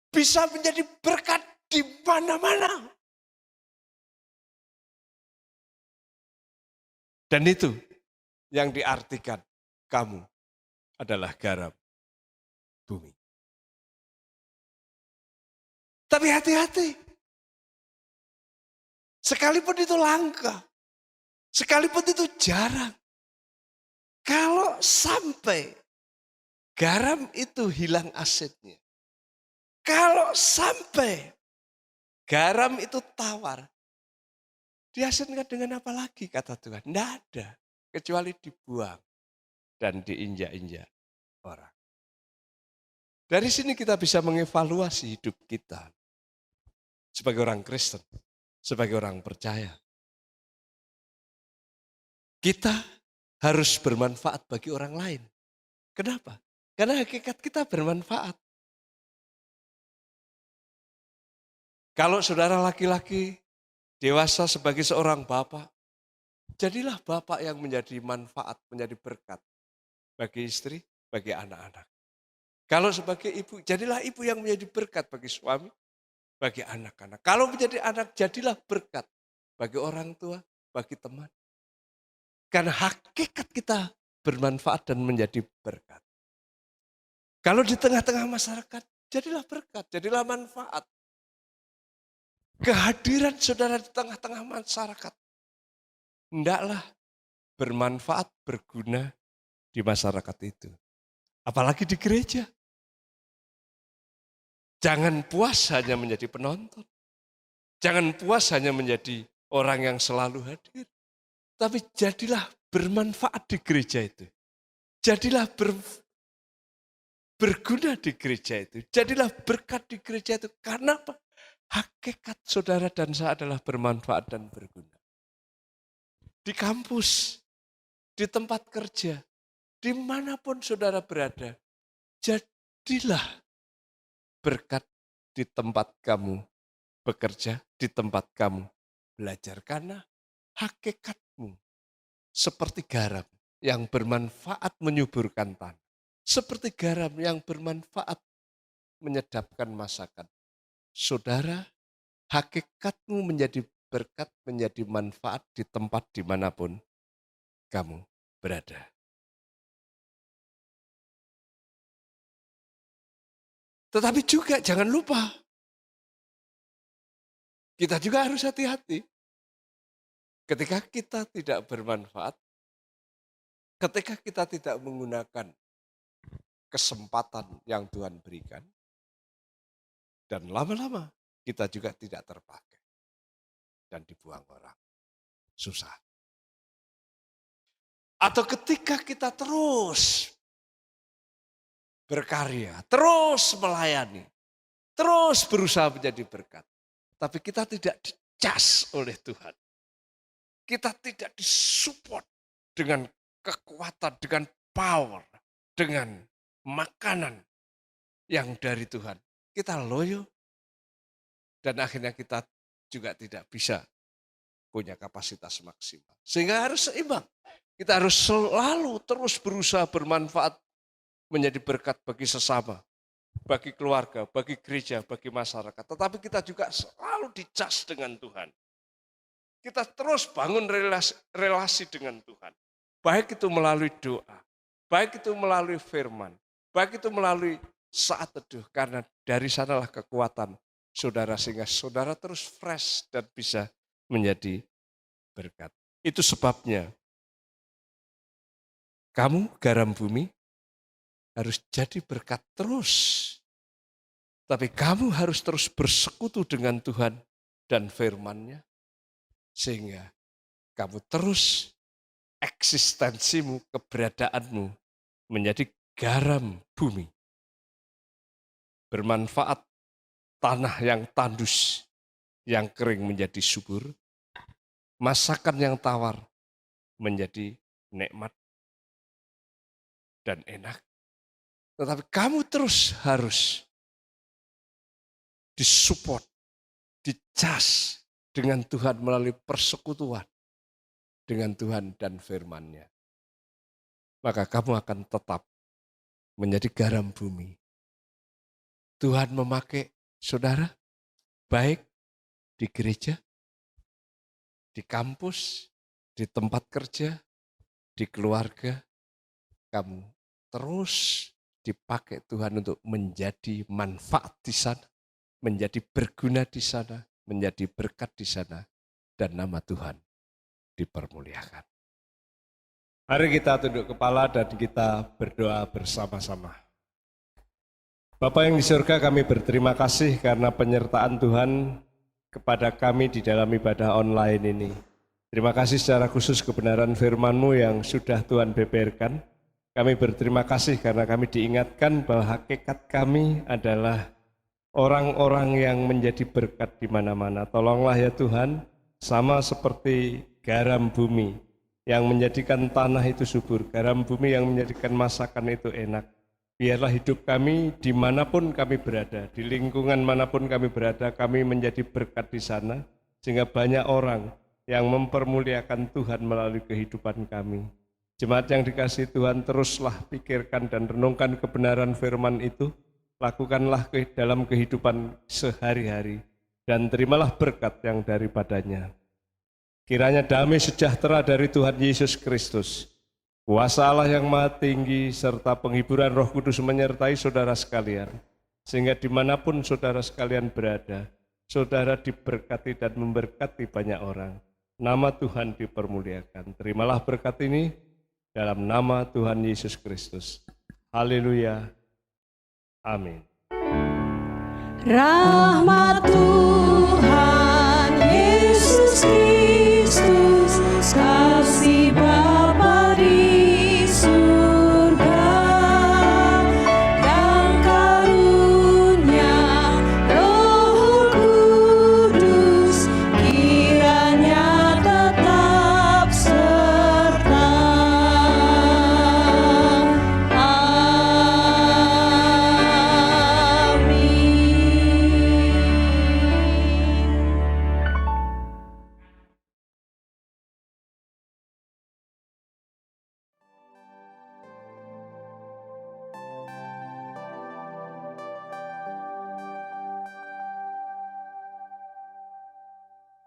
bisa menjadi berkat di mana-mana. Dan itu yang diartikan kamu adalah garam bumi. Tapi hati-hati. Sekalipun itu langka. Sekalipun itu jarang. Kalau sampai garam itu hilang asidnya. Kalau sampai garam itu tawar. Diasinkan dengan apa lagi kata Tuhan? Tidak ada. Kecuali dibuang. Dan diinjak-injak orang. Dari sini kita bisa mengevaluasi hidup kita. Sebagai orang Kristen, sebagai orang percaya. Kita harus bermanfaat bagi orang lain. Kenapa? Karena hakikat kita bermanfaat. Kalau saudara laki-laki dewasa sebagai seorang bapak, jadilah bapak yang menjadi manfaat, menjadi berkat. Bagi istri, bagi anak-anak. Kalau sebagai ibu, jadilah ibu yang menjadi berkat bagi suami, bagi anak-anak. Kalau menjadi anak, jadilah berkat bagi orang tua, bagi teman. Karena hakikat kita bermanfaat dan menjadi berkat. Kalau di tengah-tengah masyarakat, jadilah berkat, jadilah manfaat. Kehadiran saudara di tengah-tengah masyarakat, hendaklah bermanfaat, berguna, di masyarakat itu. Apalagi di gereja. Jangan puas hanya menjadi penonton. Jangan puas hanya menjadi orang yang selalu hadir. Tapi jadilah bermanfaat di gereja itu. Jadilah berguna di gereja itu. Jadilah berkat di gereja itu. Karena apa? Hakikat saudara dan saya adalah bermanfaat dan berguna. Di kampus, di tempat kerja, dimanapun saudara berada, jadilah berkat di tempat kamu bekerja, di tempat kamu belajar. Karena hakikatmu seperti garam yang bermanfaat menyuburkan tanah. Seperti garam yang bermanfaat menyedapkan masakan. Saudara, hakikatmu menjadi berkat, menjadi manfaat di tempat dimanapun kamu berada. Tetapi juga jangan lupa, kita juga harus hati-hati. Ketika kita tidak bermanfaat, ketika kita tidak menggunakan kesempatan yang Tuhan berikan, dan lama-lama kita juga tidak terpakai dan dibuang orang. Susah. Atau ketika kita terus berkarya, terus melayani, terus berusaha menjadi berkat. Tapi kita tidak dicas oleh Tuhan. Kita tidak disupport dengan kekuatan, dengan power, dengan makanan yang dari Tuhan. Kita loyo dan akhirnya kita juga tidak bisa punya kapasitas maksimal. Sehingga harus seimbang. Kita harus selalu terus berusaha bermanfaat, menjadi berkat bagi sesama, bagi keluarga, bagi gereja, bagi masyarakat. Tetapi kita juga selalu dicas dengan Tuhan. Kita terus bangun relasi dengan Tuhan. Baik itu melalui doa, baik itu melalui firman, baik itu melalui saat teduh. Karena dari sanalah kekuatan saudara sehingga saudara terus fresh dan bisa menjadi berkat. Itu sebabnya Kamu garam bumi harus jadi berkat terus. Tapi kamu harus terus bersekutu dengan Tuhan dan firman-Nya. Sehingga kamu terus eksistensimu, keberadaanmu menjadi garam bumi. Bermanfaat tanah yang tandus, yang kering menjadi subur. Masakan yang tawar menjadi nikmat dan enak. Tetapi kamu terus harus disupport, dicas dengan Tuhan melalui persekutuan dengan Tuhan dan firman-Nya. Maka kamu akan tetap menjadi garam bumi. Tuhan memakai saudara baik di gereja, di kampus, di tempat kerja, di keluarga. Kamu terus dipakai Tuhan untuk menjadi manfaat di sana, menjadi berguna di sana, menjadi berkat di sana, dan nama Tuhan dipermuliakan. Mari kita tunduk kepala dan kita berdoa bersama-sama. Bapa yang di surga, kami berterima kasih karena penyertaan Tuhan kepada kami di dalam ibadah online ini. Terima kasih secara khusus kebenaran firman-Mu yang sudah Tuhan beberkan. Kami berterima kasih karena kami diingatkan bahwa hakikat kami adalah orang-orang yang menjadi berkat di mana-mana. Tolonglah ya Tuhan, sama seperti garam bumi yang menjadikan tanah itu subur, garam bumi yang menjadikan masakan itu enak. Biarlah hidup kami dimanapun kami berada, di lingkungan manapun kami berada, kami menjadi berkat di sana, sehingga banyak orang yang mempermuliakan Tuhan melalui kehidupan kami. Jemaat yang dikasihi Tuhan, teruslah pikirkan dan renungkan kebenaran firman itu, lakukanlah dalam kehidupan sehari-hari, dan terimalah berkat yang daripadanya. Kiranya damai sejahtera dari Tuhan Yesus Kristus, kuasa Allah yang maha tinggi, serta penghiburan Roh Kudus menyertai saudara sekalian, sehingga dimanapun saudara sekalian berada, saudara diberkati dan memberkati banyak orang. Nama Tuhan dipermuliakan. Terimalah berkat ini dalam nama Tuhan Yesus Kristus. Haleluya. Amin. Rahmat Tuhan Yesus Kristus